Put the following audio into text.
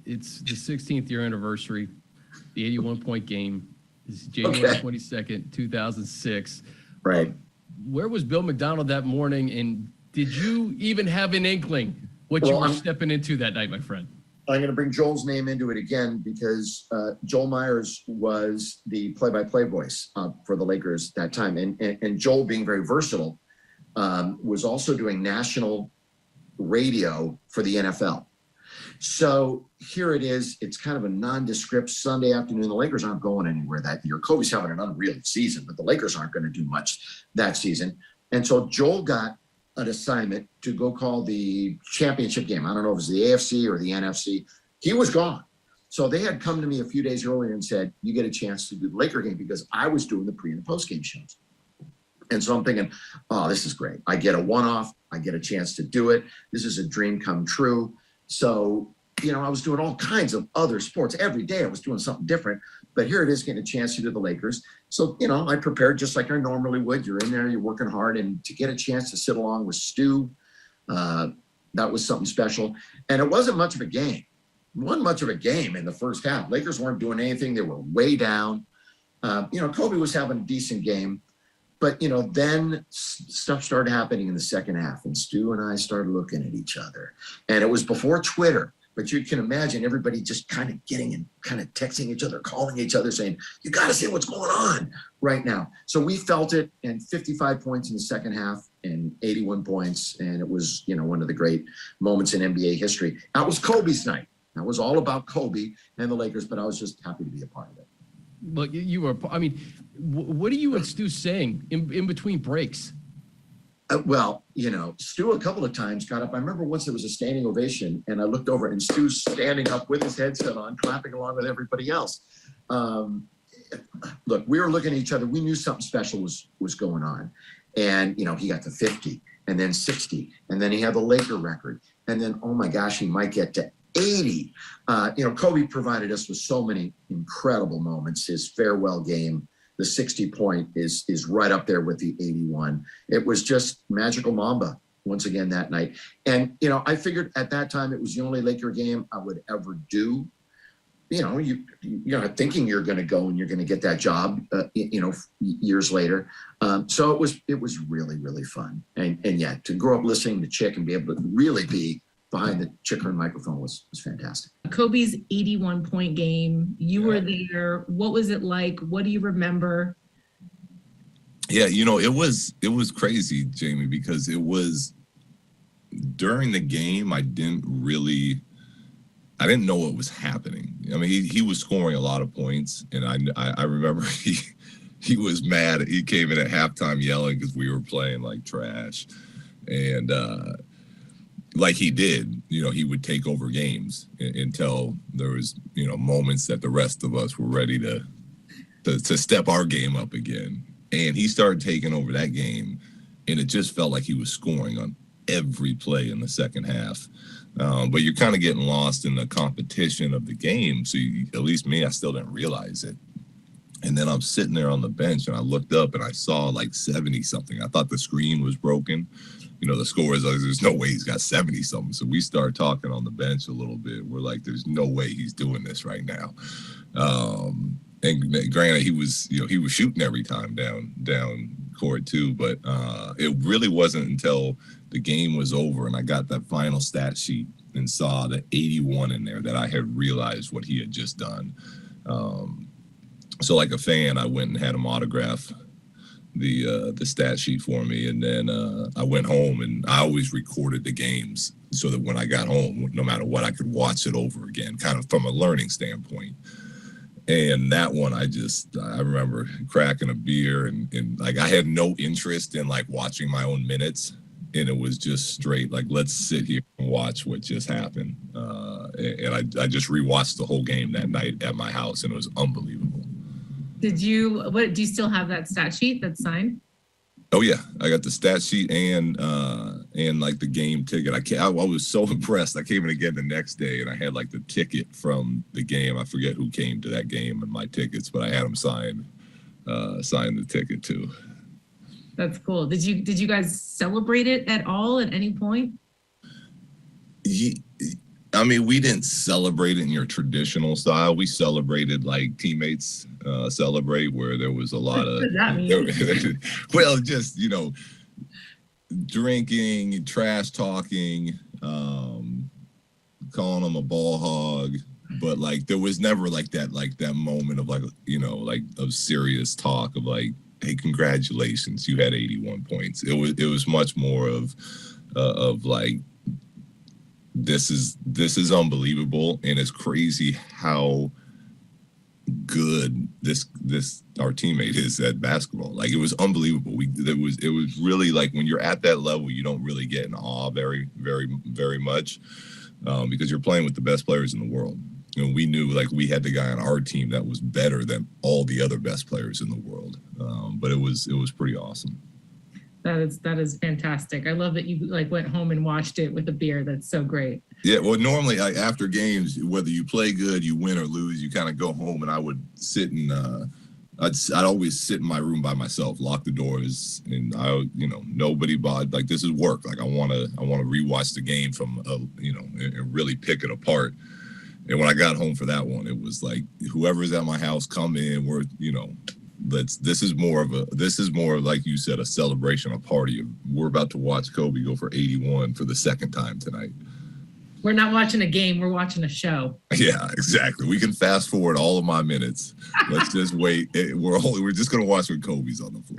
It's the 16th year anniversary, the 81-point game. This is January 22nd, 2006. Right. Where was Bill Macdonald that morning, and did you even have an inkling what you were stepping into that night, my friend? I'm going to bring Joel's name into it again because Joel Myers was the play-by-play voice for the Lakers that time. And Joel, being very versatile, was also doing national radio for the NFL. So here it is. It's kind of a nondescript Sunday afternoon. The Lakers aren't going anywhere that year. Kobe's having an unreal season, but the Lakers aren't going to do much that season. And so Joel got an assignment to go call the championship game. I don't know if it was the AFC or the NFC. He was gone. So they had come to me a few days earlier and said, you get a chance to do the Laker game, because I was doing the pre and post game shows. And so I'm thinking, oh, this is great. I get a one-off. I get a chance to do it. This is a dream come true. So, I was doing all kinds of other sports. Every day I was doing something different. But here it is, getting a chance to do the Lakers. So, I prepared just like I normally would. You're in there, you're working hard. And to get a chance to sit along with Stu, that was something special. And it wasn't much of a game. It wasn't much of a game in the first half. Lakers weren't doing anything. They were way down. Kobe was having a decent game. But, then stuff started happening in the second half, and Stu and I started looking at each other. And it was before Twitter, but you can imagine everybody just kind of getting and kind of texting each other, calling each other, saying, you got to see what's going on right now. So we felt it, and 55 points in the second half and 81 points. And it was, one of the great moments in NBA history. That was Kobe's night. That was all about Kobe and the Lakers, but I was just happy to be a part of it. But you were, what are you and Stu saying in between breaks? Stu a couple of times got up. I remember once there was a standing ovation, and I looked over, and Stu's standing up with his headset on, clapping along with everybody else. Look, we were looking at each other. We knew something special was going on. And, he got to 50, and then 60, and then he had the Laker record. And then, oh my gosh, he might get to 80. Kobe provided us with so many incredible moments. His farewell game, the 60-point is right up there with the 81. It was just magical Mamba once again that night. And, I figured at that time it was the only Laker game I would ever do. You're not thinking you're going to go and you're going to get that job, years later. So it was really, really fun. And yeah, to grow up listening to Chick and be able to really be behind the Chickering microphone was fantastic. Kobe's 81-point game. You were there. What was it like? What do you remember? Yeah, it was crazy, Jamie, because it was during the game. I didn't know what was happening. He was scoring a lot of points, and I remember he was mad. He came in at halftime yelling because we were playing like trash, and like he did, he would take over games until there was, moments that the rest of us were ready to step our game up again. And he started taking over that game, and it just felt like he was scoring on every play in the second half. But you're kind of getting lost in the competition of the game. So at least me, I still didn't realize it. And then I'm sitting there on the bench, and I looked up and I saw like 70 something. I thought the screen was broken. The score is like, there's no way he's got 70 something. So we start talking on the bench a little bit. We're like, there's no way he's doing this right now. And granted, he was shooting every time down court too. But it really wasn't until the game was over and I got that final stat sheet and saw the 81 in there that I had realized what he had just done. So like a fan, I went and had him autograph the stat sheet for me, and then I went home, and I always recorded the games so that when I got home, no matter what, I could watch it over again, kind of from a learning standpoint. And that one, I remember cracking a beer, and like I had no interest in like watching my own minutes, and it was just straight like, let's sit here and watch what just happened. And I just rewatched the whole game that night at my house, and it was unbelievable. Do you still have that stat sheet that's signed? Oh yeah, I got the stat sheet and like the game ticket. I was so impressed. I came in again the next day, and I had like the ticket from the game. I forget who came to that game and my tickets, but I had them sign the ticket too. That's cool. Did you guys celebrate it at all at any point? I mean, we didn't celebrate it in your traditional style. We celebrated like teammates celebrate, where there was a lot of, What does that mean? well, just, drinking, trash talking, calling them a ball hog. But like, there was never like that moment of of serious talk of like, hey, congratulations, you had 81 points. It was much more of like, this is unbelievable, and it's crazy how good this our teammate is at basketball. Like, it was unbelievable. It was really like, when you're at that level, you don't really get in awe very, very, very much, because you're playing with the best players in the world. We knew like we had the guy on our team that was better than all the other best players in the world. But it was pretty awesome. That is fantastic. I love that you like went home and watched it with a beer. That's so great. Yeah, well, normally after games, whether you play good, you win or lose, you kind of go home, and I would sit in. I'd always sit in my room by myself, lock the doors, and nobody bothered. Like, this is work. Like, I want to rewatch the game from and really pick it apart. And when I got home for that one, it was like, whoever's at my house, come in. This is more of, like you said, a celebration, a party. We're about to watch Kobe go for 81 for the second time tonight. We're not watching a game. We're watching a show. Yeah, exactly. We can fast forward all of my minutes. Let's just wait. We're just going to watch when Kobe's on the floor.